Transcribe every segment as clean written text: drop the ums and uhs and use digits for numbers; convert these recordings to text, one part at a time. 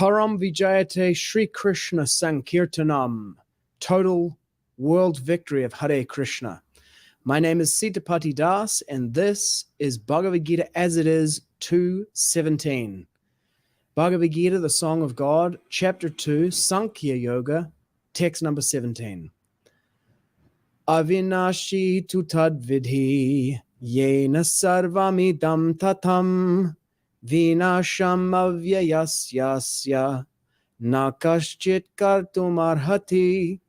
Param Vijayate Sri Krishna Sankirtanam. Total world victory of Hare Krishna. My name is Sitapati Das, and this is Bhagavad-gita As It Is 2:17. Bhagavad-gita, the Song of God, Chapter 2, Sankhya Yoga, text number 17. Avināśi tu tad viddhi, yena sarvam idaṁ tatam, vināśam avyayasyāsya, na kaścit kartum arhati.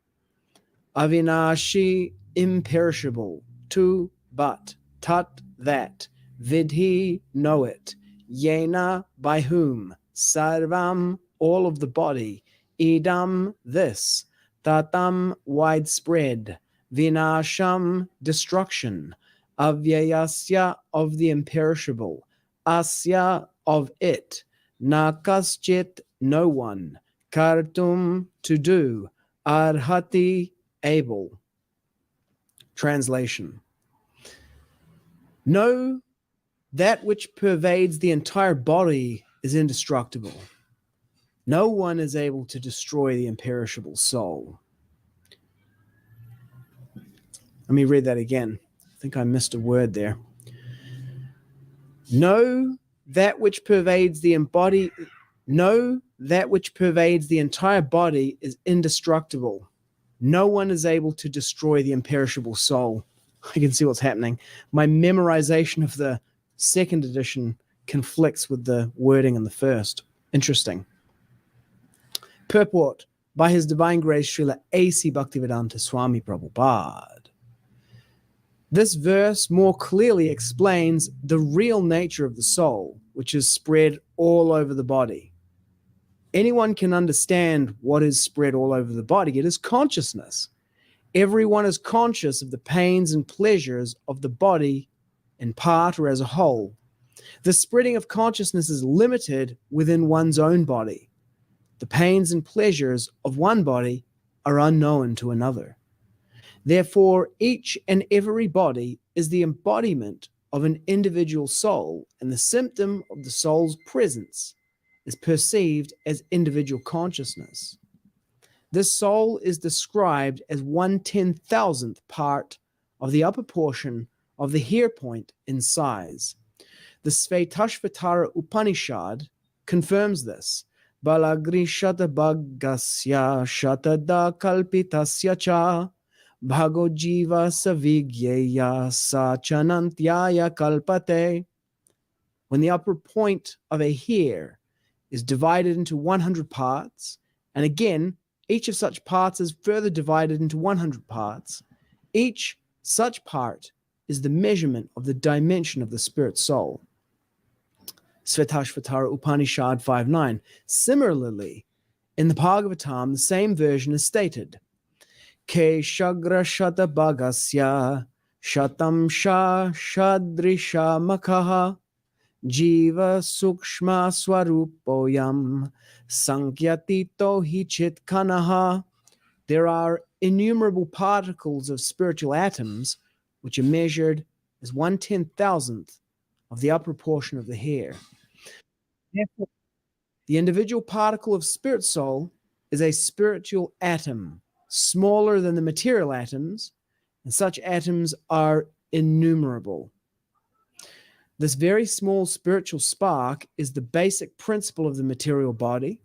Avināśi, imperishable, tu, but, tat, that, viddhi, know it, yena, by whom, sarvam, all of the body, idam, this, tatam, widespread, vināśam, destruction, avyayasya, of the imperishable, asya, of it, na kaścit, no one, kartum, to do, arhati, able. Translation. Know that which pervades the entire body is indestructible. No one is able to destroy the imperishable soul. Let me read that again. I think I missed a word there. Know that which pervades the entire body is indestructible. No one is able to destroy the imperishable soul. I can see what's happening. My memorization of the second edition conflicts with the wording in the first. Interesting. Purport by His Divine Grace Srila A.C. Bhaktivedanta Swami Prabhupada. This verse more clearly explains the real nature of the soul, which is spread all over the body. Anyone can understand what is spread all over the body. It is consciousness. Everyone is conscious of the pains and pleasures of the body in part or as a whole. The spreading of consciousness is limited within one's own body. The pains and pleasures of one body are unknown to another. Therefore, each and every body is the embodiment of an individual soul, and the symptom of the soul's presence is perceived as individual consciousness. This soul is described as 1/10,000th part of the upper portion of the hair point in size. The Svetashvatara Upanishad confirms this. Balagri shatabhagasya shatada kalpitasya cha bhago jiva savigyeya sachanantyaya kalpate. When the upper point of a hair is divided into 100 parts, and again, each of such parts is further divided into 100 parts. Each such part is the measurement of the dimension of the spirit soul. Svetashvatara Upanishad 5.9. Similarly, in the Bhagavatam, the same version is stated. Ke shagra shata bhagasya shatam sha shadrisha makaha Jiva sukshma swarupoyam sankyatito hichit kanaha. There are innumerable particles of spiritual atoms which are measured as 1/10,000th of the upper portion of the hair. Therefore, the individual particle of spirit soul is a spiritual atom, smaller than the material atoms, and such atoms are innumerable. This very small spiritual spark is the basic principle of the material body,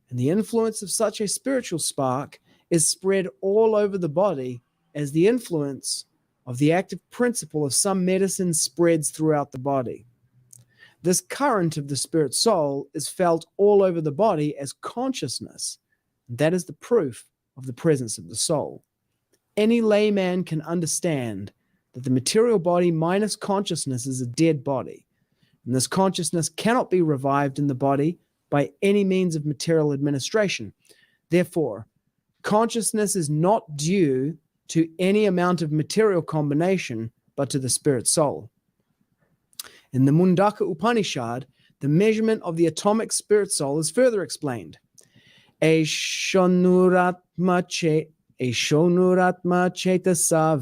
and the influence of such a spiritual spark is spread all over the body as the influence of the active principle of some medicine spreads throughout the body. This current of the spirit soul is felt all over the body as consciousness. That is the proof of the presence of the soul. Any layman can understand that the material body minus consciousness is a dead body, and this consciousness cannot be revived in the body by any means of material administration. Therefore, consciousness is not due to any amount of material combination, but to the spirit soul. In the Mundaka Upanishad, the measurement of the atomic spirit soul is further explained. Eshonuratma chetasa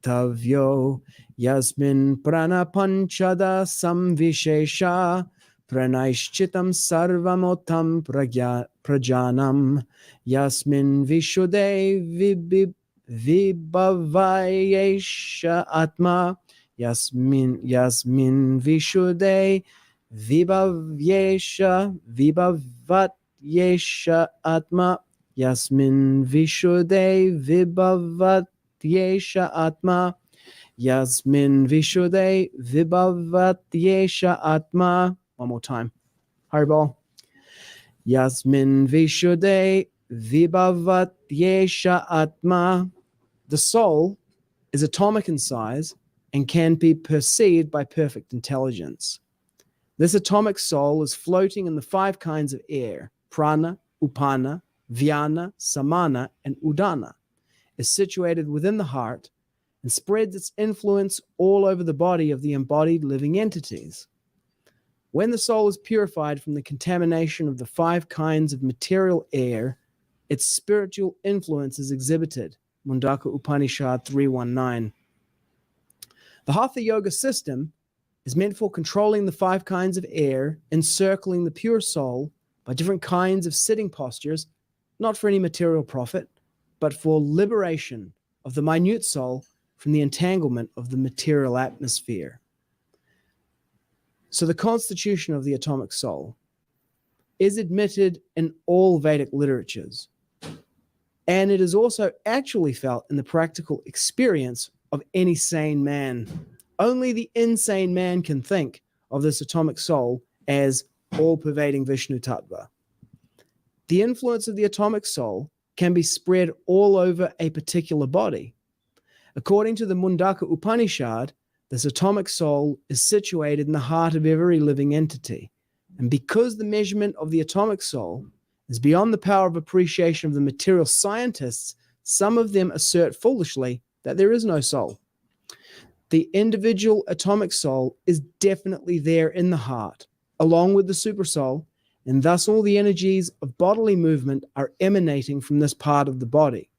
vidhavyo yasmin prana panchada samvishesha Pranayshchitam sarvamotam prajanam yasmin vishuddhe vibhavayesh atma yasmin vishuddhe vibhavayesh atma yasmin vishuddhe vibhavayesh atma yasmin vishuddhe vibhavayesh atma. One more time. Haribol. Yasmin vishuddhe vibhavayesh atma. The soul is atomic in size and can be perceived by perfect intelligence. This atomic soul is floating in the 5 kinds of air: prana, upana, vyana, samana, and udana, is situated within the heart and spreads its influence all over the body of the embodied living entities. When the soul is purified from the contamination of the 5 kinds of material air, its spiritual influence is exhibited. Mundaka Upanishad 3.1.9. The Hatha Yoga system is meant for controlling the 5 kinds of air, encircling the pure soul by different kinds of sitting postures, not for any material profit, but for liberation of the minute soul from the entanglement of the material atmosphere. So the constitution of the atomic soul is admitted in all Vedic literatures, and it is also actually felt in the practical experience of any sane man. Only the insane man can think of this atomic soul as all-pervading Vishnu Tattva. The influence of the atomic soul can be spread all over a particular body. According to the Mundaka Upanishad, this atomic soul is situated in the heart of every living entity. And because the measurement of the atomic soul is beyond the power of appreciation of the material scientists, some of them assert foolishly that there is no soul. The individual atomic soul is definitely there in the heart, along with the supersoul, and thus all the energies of bodily movement are emanating from this part of the body.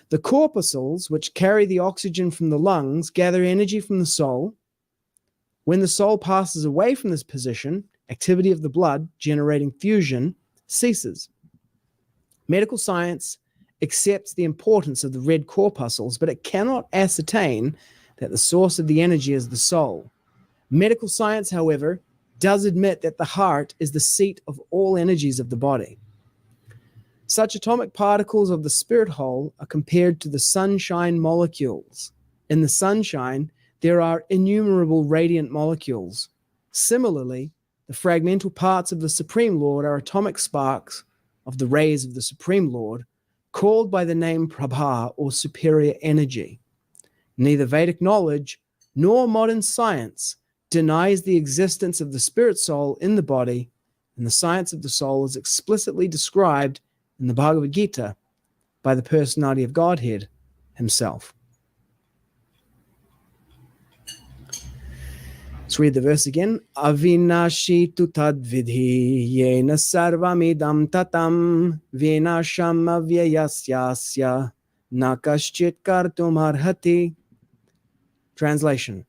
The corpuscles, which carry the oxygen from the lungs, gather energy from the soul. When the soul passes away from this position, activity of the blood generating fusion ceases. Medical science accepts the importance of the red corpuscles, but it cannot ascertain that the source of the energy is the soul. Medical science, however, does admit that the heart is the seat of all energies of the body. Such atomic particles of the spirit whole are compared to the sunshine molecules. In the sunshine, there are innumerable radiant molecules. Similarly, the fragmental parts of the Supreme Lord are atomic sparks of the rays of the Supreme Lord, called by the name Prabha, or superior energy. Neither Vedic knowledge nor modern science denies the existence of the spirit soul in the body, and the science of the soul is explicitly described in the Bhagavad-gita by the personality of Godhead himself. Let's read the verse again. Avināśi tu tad viddhi yena sarvam idam tatam vināśam avyayasyāsya na kaścit kartum arhati. Translation.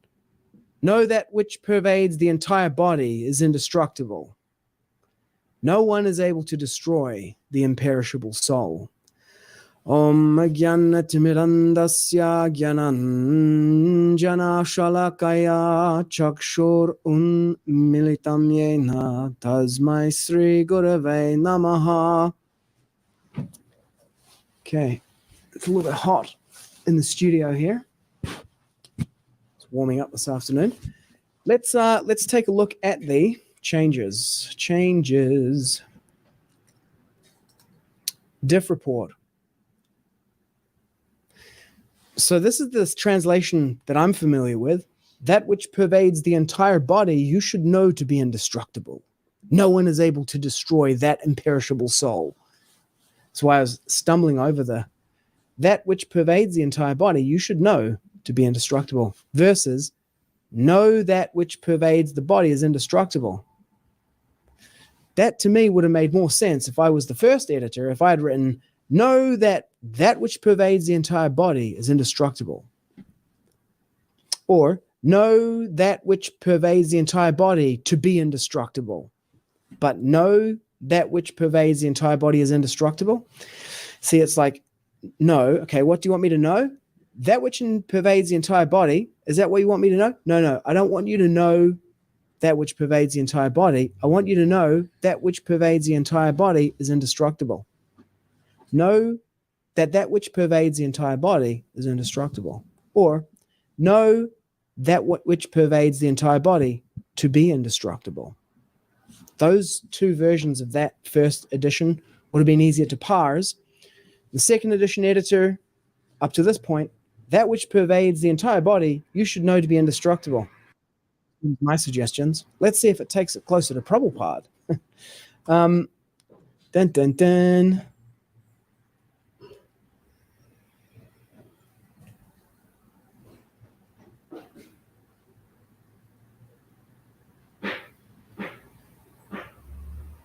Know that which pervades the entire body is indestructible. No one is able to destroy the imperishable soul. Om Jnanatimidandasya Jnananjana Shalakaya Chakshur Unmilitam Yena Tasmai Sri Gurave Namaha. Okay, it's a little bit hot in the studio here. It's warming up this afternoon. Let's take a look at the changes. Diff report. So this is this translation that I'm familiar with. That which pervades the entire body, you should know to be indestructible. No one is able to destroy that imperishable soul. That's why I was stumbling over that which pervades the entire body, you should know to be indestructible. Versus, know that which pervades the body is indestructible. That to me would have made more sense if I was the first editor, if I had written, know that which pervades the entire body is indestructible. Or, know that which pervades the entire body to be indestructible. But know that which pervades the entire body is indestructible. See, it's like, no, okay, what do you want me to know? That which pervades the entire body. Is that what you want me to know? No, I don't want you to know that which pervades the entire body. I want you to know that which pervades the entire body is indestructible. Know that which pervades the entire body is indestructible. Or know that which pervades the entire body to be indestructible. Those two versions of that first edition would have been easier to parse. The second edition editor, up to this point, that which pervades the entire body, you should know to be indestructible. My suggestions. Let's see if it takes it closer to Prabhupada. Dun, dun, dun.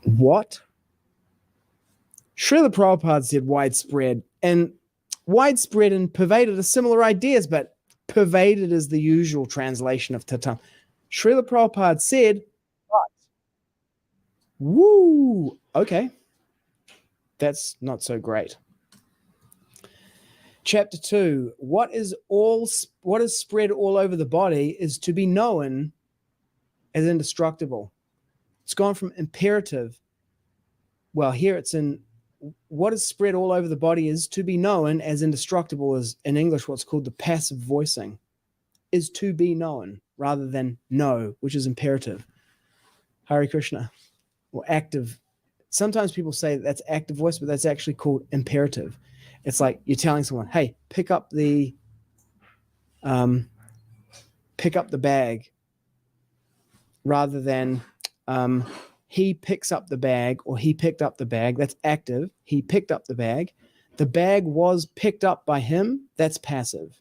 What? Srila Prabhupada said widespread, and widespread and pervaded are similar ideas, but pervaded is the usual translation of tatam. Srila Prabhupada said, but, woo, okay, that's not so great. Chapter 2, what is spread all over the body is to be known as indestructible. It's gone from imperative. Well, here it's in what is spread all over the body is to be known as indestructible, is in English what's called the passive voicing, is to be known rather than know, which is imperative. Hare Krishna. Or active. Sometimes people say that's active voice, but that's actually called imperative. It's like you're telling someone, hey, pick up the bag, rather than he picks up the bag or he picked up the bag. That's active. He picked up the bag. The bag was picked up by him. That's passive.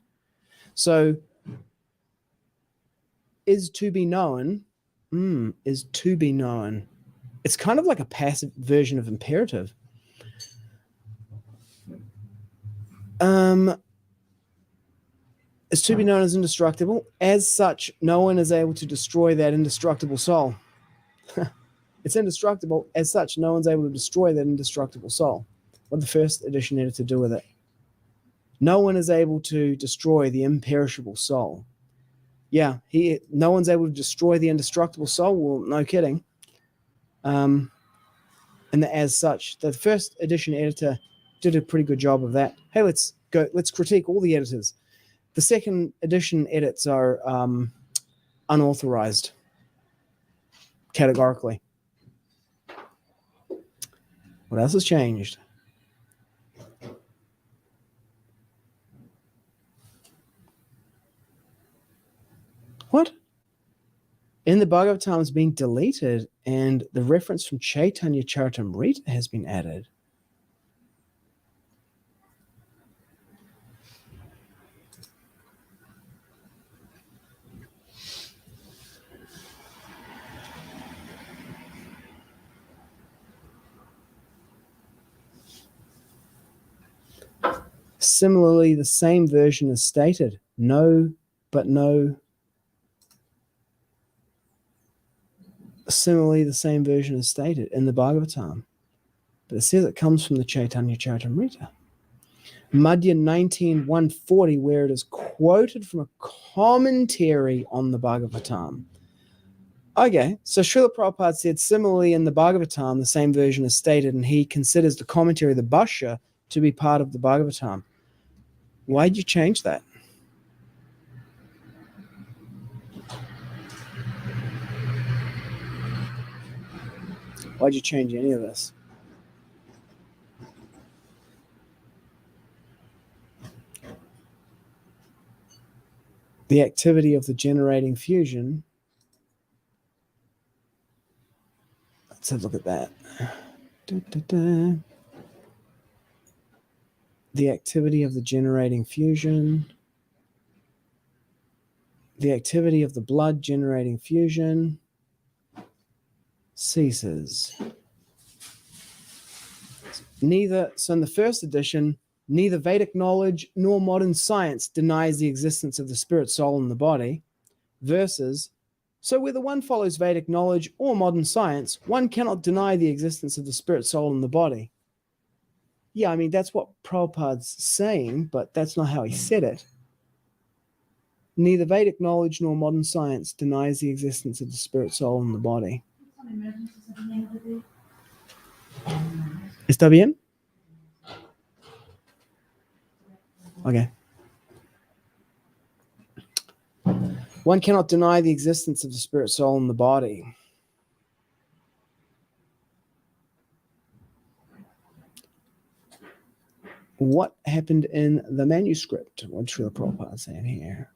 So is to be known, is to be known. It's kind of like a passive version of imperative. Is to be known as indestructible. As such, no one is able to destroy that indestructible soul. It's indestructible. As such, no one's able to destroy that indestructible soul. What did the first edition editor do with it? No one is able to destroy the imperishable soul. Yeah, no one's able to destroy the indestructible soul. Well, no kidding. And as such, the first edition editor did a pretty good job of that. Hey, let's critique all the editors. The second edition edits are unauthorized, categorically. What else has changed? What? In the Bhagavad-gita is being deleted, and the reference from Chaitanya Charitamrita has been added. Similarly, the same version is stated. No, but no. Similarly, the same version is stated in the Bhagavatam. But it says it comes from the Chaitanya Charitamrita. Madhya 19:140, where it is quoted from a commentary on the Bhagavatam. Okay, so Srila Prabhupada said, similarly in the Bhagavatam, the same version is stated, and he considers the commentary, the Bhashya, to be part of the Bhagavatam. Why did you change that? Why'd you change any of this? The activity of the generating fusion. Let's have a look at that. The activity of the generating fusion. The activity of the blood generating fusion ceases. So in the first edition, neither Vedic knowledge nor modern science denies the existence of the spirit soul in the body. versus, so whether one follows Vedic knowledge or modern science, one cannot deny the existence of the spirit, soul, and the body. Yeah, I mean, that's what Prabhupada's saying, but that's not how he said it. Neither Vedic knowledge nor modern science denies the existence of the spirit, soul, and the body. ¿Está bien? Okay. One cannot deny the existence of the spirit, soul, and the body. What happened in the manuscript? What's Srila Prabhupada saying here?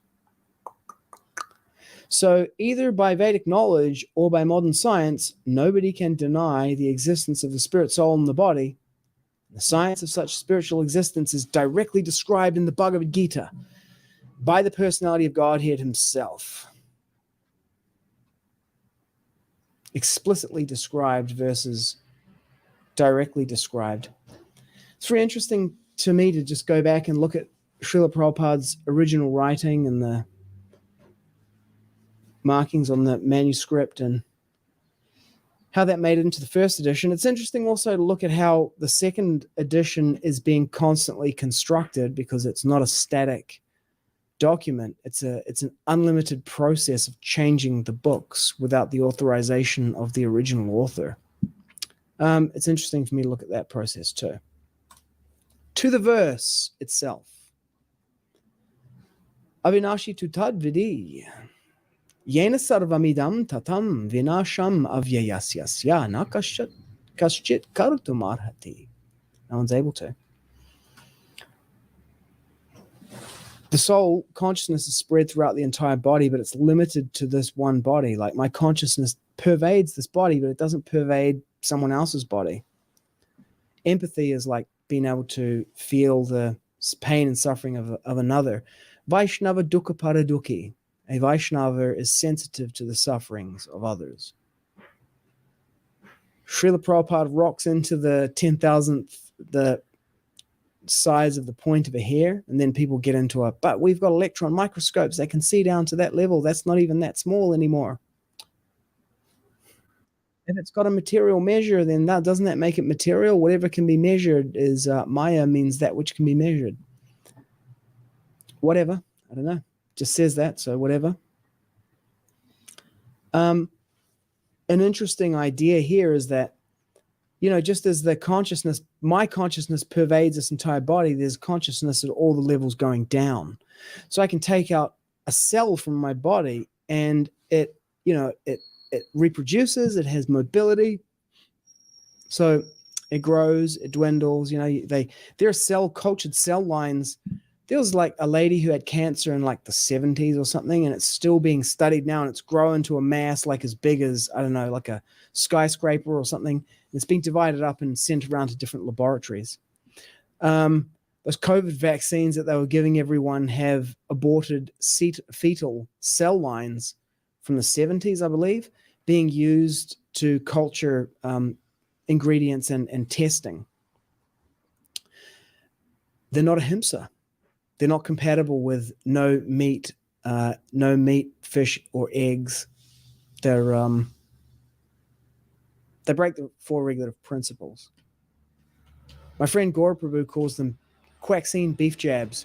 So either by Vedic knowledge or by modern science, nobody can deny the existence of the spirit, soul, and the body. The science of such spiritual existence is directly described in the Bhagavad-gita by the personality of Godhead himself. Explicitly described versus directly described. It's very interesting to me to just go back and look at Srila Prabhupada's original writing and the markings on the manuscript and how that made it into the first edition. It's interesting also to look at how the second edition is being constantly constructed, because it's not a static document. It's an unlimited process of changing the books without the authorization of the original author. It's interesting for me to look at that process too. To the verse itself. Avināśi tu tad viddhi. Yena sarvam idaṁ tatam vināśam avyayasyasya na kaścit kartum arhati. No one's able to. The soul consciousness is spread throughout the entire body, but it's limited to this one body. Like my consciousness pervades this body, but it doesn't pervade someone else's body. Empathy is like being able to feel the pain and suffering of another. Vaishnava dukkha paradukhi. A Vaishnava is sensitive to the sufferings of others. Srila Prabhupada rocks into the 10,000th, the size of the point of a hair, and then people get into a, but we've got electron microscopes that can see down to that level. That's not even that small anymore. If it's got a material measure, then doesn't that make it material? Whatever can be measured is Maya, means that which can be measured. Whatever, I don't know. Just says that, so whatever. An interesting idea here is that, just as the consciousness, my consciousness pervades this entire body, there's consciousness at all the levels going down. So I can take out a cell from my body and it reproduces, it has mobility. So it grows, it dwindles, there are cultured cell lines. There was like a lady who had cancer in like the 70s or something, and it's still being studied now, and it's grown to a mass like as big as, I don't know, like a skyscraper or something. And it's being divided up and sent around to different laboratories. Those COVID vaccines that they were giving everyone have aborted fetal cell lines from the 70s, I believe, being used to culture ingredients and testing. They're not ahimsa. They're not compatible with no meat, fish, or eggs. They break the four regulative principles. My friend Gaura Prabhu calls them quaxine beef jabs.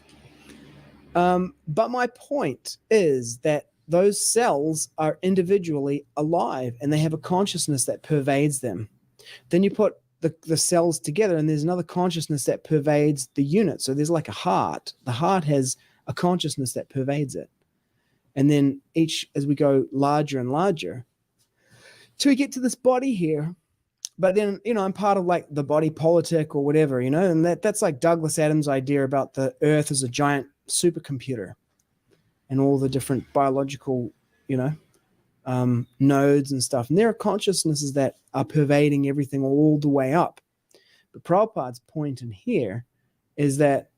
But my point is that those cells are individually alive and they have a consciousness that pervades them. Then you put the cells together and there's another consciousness that pervades the unit. So there's like a heart. The heart has a consciousness that pervades it. And then as we go larger and larger, till we get to this body here. But then, I'm part of like the body politic or whatever, and that's like Douglas Adams' idea about the earth as a giant supercomputer and all the different biological, nodes and stuff. And there are consciousnesses that are pervading everything all the way up. But Prabhupada's point in here is that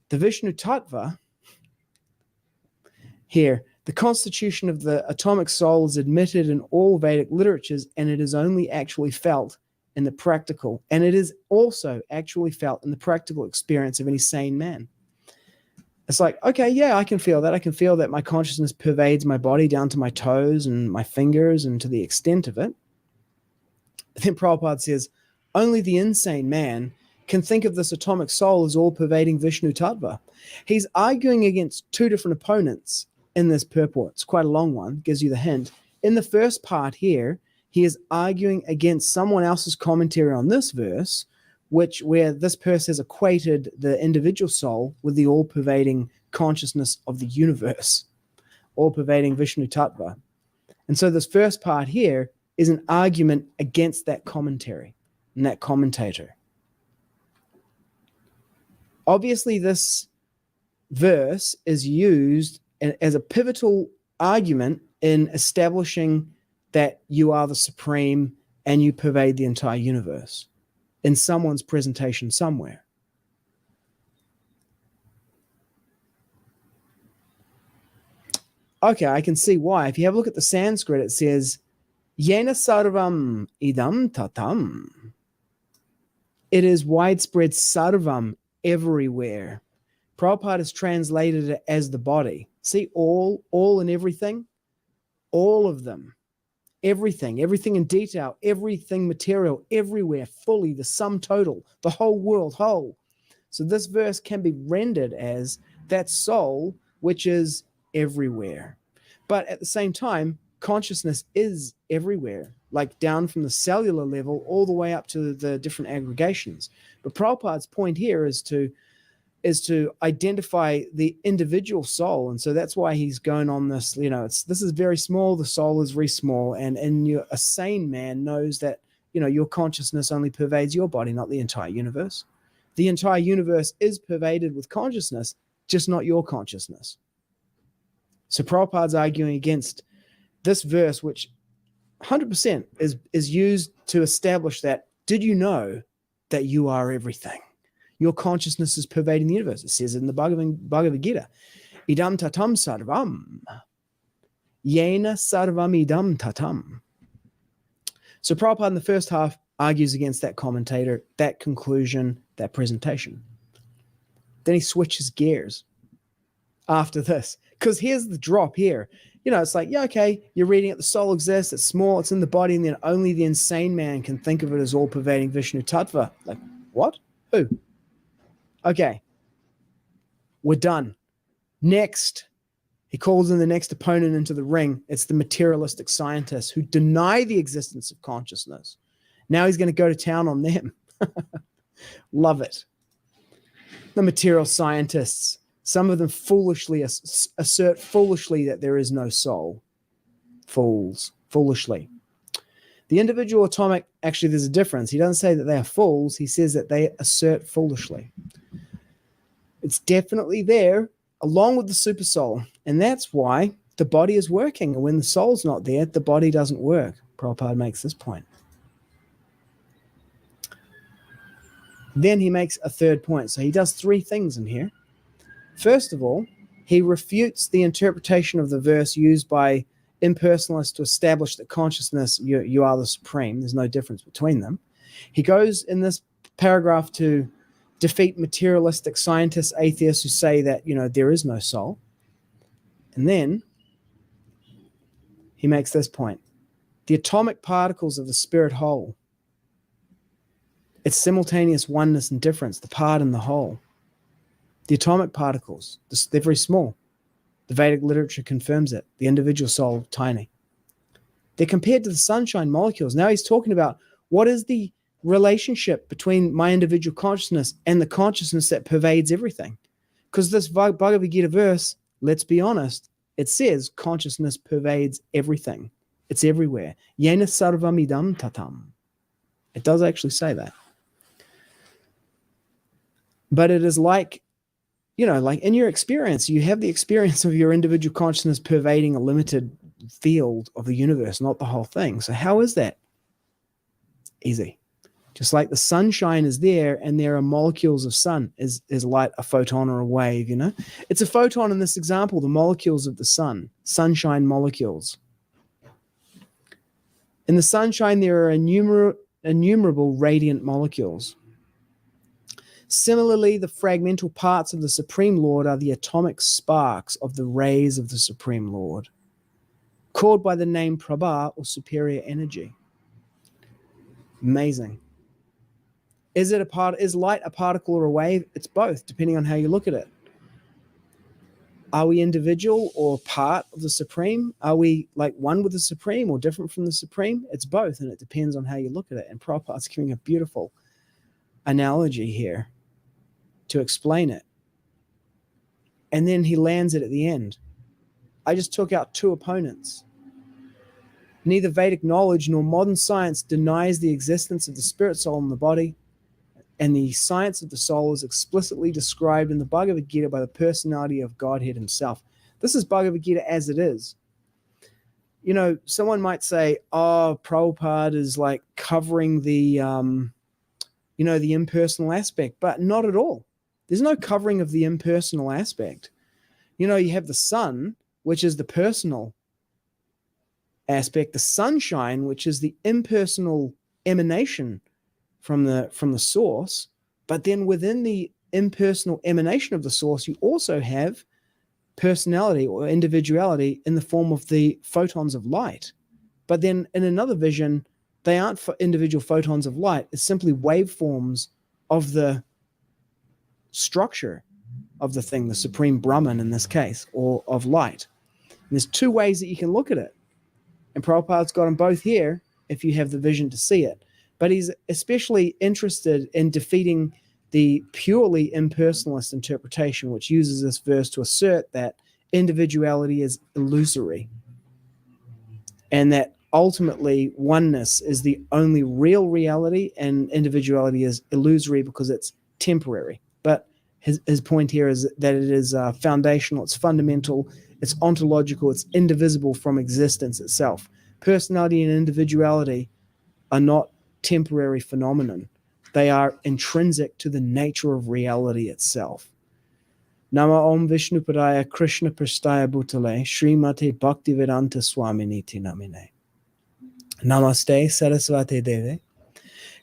the Vishnu Tattva here, the constitution of the atomic soul is admitted in all Vedic literatures, and it is only actually felt in the practical, and it is also actually felt in the practical experience of any sane man. It's like, okay, yeah, I can feel that. I can feel that my consciousness pervades my body down to my toes and my fingers and to the extent of it. Then Prabhupada says, only the insane man can think of this atomic soul as all-pervading Vishnu Tattva. He's arguing against two different opponents in this purport. It's quite a long one, gives you the hint. In the first part here, he is arguing against someone else's commentary on this verse, where this person has equated the individual soul with the all-pervading consciousness of the universe, all-pervading Vishnu Tattva. And so this first part here is an argument against that commentary and that commentator. Obviously, this verse is used as a pivotal argument in establishing that you are the supreme and you pervade the entire universe in someone's presentation somewhere. Okay, I can see why. If you have a look at the Sanskrit, it says, yena sarvam idam tatam. It is widespread sarvam, everywhere. Prabhupada has translated it as the body. See, all and everything, all of them, everything in detail, everything material, everywhere, fully, the sum total, the whole world whole. So this verse can be rendered as that soul, which is everywhere. But at the same time, consciousness is everywhere, like down from the cellular level all the way up to the different aggregations. But Prabhupada's point here is to identify the individual soul. And so that's why he's going on this, this is very small, the soul is very small. And a sane man knows that, your consciousness only pervades your body, not the entire universe. The entire universe is pervaded with consciousness, just not your consciousness. So Prabhupada's arguing against this verse, which 100% is used to establish that, did you know that you are everything? Your consciousness is pervading the universe. It says in the Bhagavad-gita, idaṁ tatam sarvam, yena sarvam idaṁ tatam. So Prabhupada in the first half argues against that commentator, that conclusion, that presentation. Then he switches gears after this, because here's the drop here. It's like, yeah, okay, you're reading it, the soul exists, it's small, it's in the body, and then only the insane man can think of it as all-pervading Vishnu Tattva. Like, what? Who? Okay, we're done. Next, he calls in the next opponent into the ring. It's the materialistic scientists who deny the existence of consciousness. Now he's going to go to town on them. Love it. The material scientists. Some of them foolishly assert foolishly that there is no soul. Fools. Foolishly. The individual atomic, actually there's a difference. He doesn't say that they are fools. He says that they assert foolishly. It's definitely there along with the super soul. And that's why the body is working. And when the soul's not there, the body doesn't work. Prabhupada makes this point. Then he makes a third point. So he does three things in here. First of all, he refutes the interpretation of the verse used by impersonalists to establish that consciousness, you are the supreme. There's no difference between them. He goes in this paragraph to defeat materialistic scientists, atheists who say that, there is no soul. And then he makes this point. The atomic particles of the spirit whole, its simultaneous oneness and difference, the part and the whole. The atomic particles, they're very small. The Vedic literature confirms it. The individual soul, tiny. They're compared to the sunshine molecules. Now he's talking about what is the relationship between my individual consciousness and the consciousness that pervades everything. Because this Bhagavad Gita verse, let's be honest, it says consciousness pervades everything. It's everywhere. Yena sarvam idam tatam. It does actually say that. But it is like, like in your experience, you have the experience of your individual consciousness pervading a limited field of the universe, not the whole thing. So how is that? Easy. Just like the sunshine is there and there are molecules of sun, is light a photon or a wave, It's a photon in this example, the molecules of the sun, sunshine molecules. In the sunshine, there are innumerable radiant molecules. Similarly, the fragmental parts of the Supreme Lord are the atomic sparks of the rays of the Supreme Lord, called by the name Prabha, or superior energy. Amazing. Is light a particle or a wave? It's both, depending on how you look at it. Are we individual or part of the Supreme? Are we like one with the Supreme or different from the Supreme? It's both, and it depends on how you look at it. And Prabhupada's giving a beautiful analogy here to explain it. And then he lands it at the end. I just took out two opponents. Neither Vedic knowledge nor modern science denies the existence of the spirit soul in the body, and the science of the soul is explicitly described in the Bhagavad-gita by the personality of Godhead himself. This is Bhagavad-gita as it is. You know, someone might say, oh, Prabhupada is like covering the, the impersonal aspect, but not at all. There's no covering of the impersonal aspect. You know, you have the sun, which is the personal aspect, the sunshine, which is the impersonal emanation from the source, but then within the impersonal emanation of the source, you also have personality or individuality in the form of the photons of light. But then in another vision, they aren't individual photons of light. It's simply waveforms of the structure of the thing, the supreme Brahman in this case, or of light. And there's two ways that you can look at it. And Prabhupada's got them both here if you have the vision to see it. But he's especially interested in defeating the purely impersonalist interpretation, which uses this verse to assert that individuality is illusory and that ultimately oneness is the only real reality and individuality is illusory because it's temporary. But his point here is that it is foundational, it's fundamental, it's ontological, it's indivisible from existence itself. Personality and individuality are not temporary phenomenon. They are intrinsic to the nature of reality itself. Nama Om Vishnupadaya Krishna Prasthaya Bhutale Srimate Bhaktivedanta Swaminiti Namine. Namaste Saraswate Deve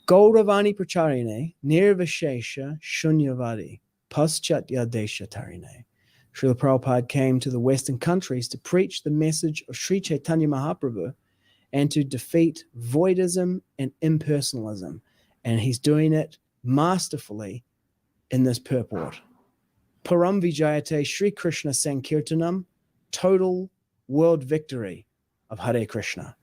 Gauravani Pracharine Nirvishesha Shunyavadi Paschatya Desha Tarine. Srila Prabhupada came to the Western countries to preach the message of Sri Chaitanya Mahaprabhu and to defeat voidism and impersonalism. And he's doing it masterfully in this purport. Param Vijayate Sri Krishna Sankirtanam, total world victory of Hare Krishna.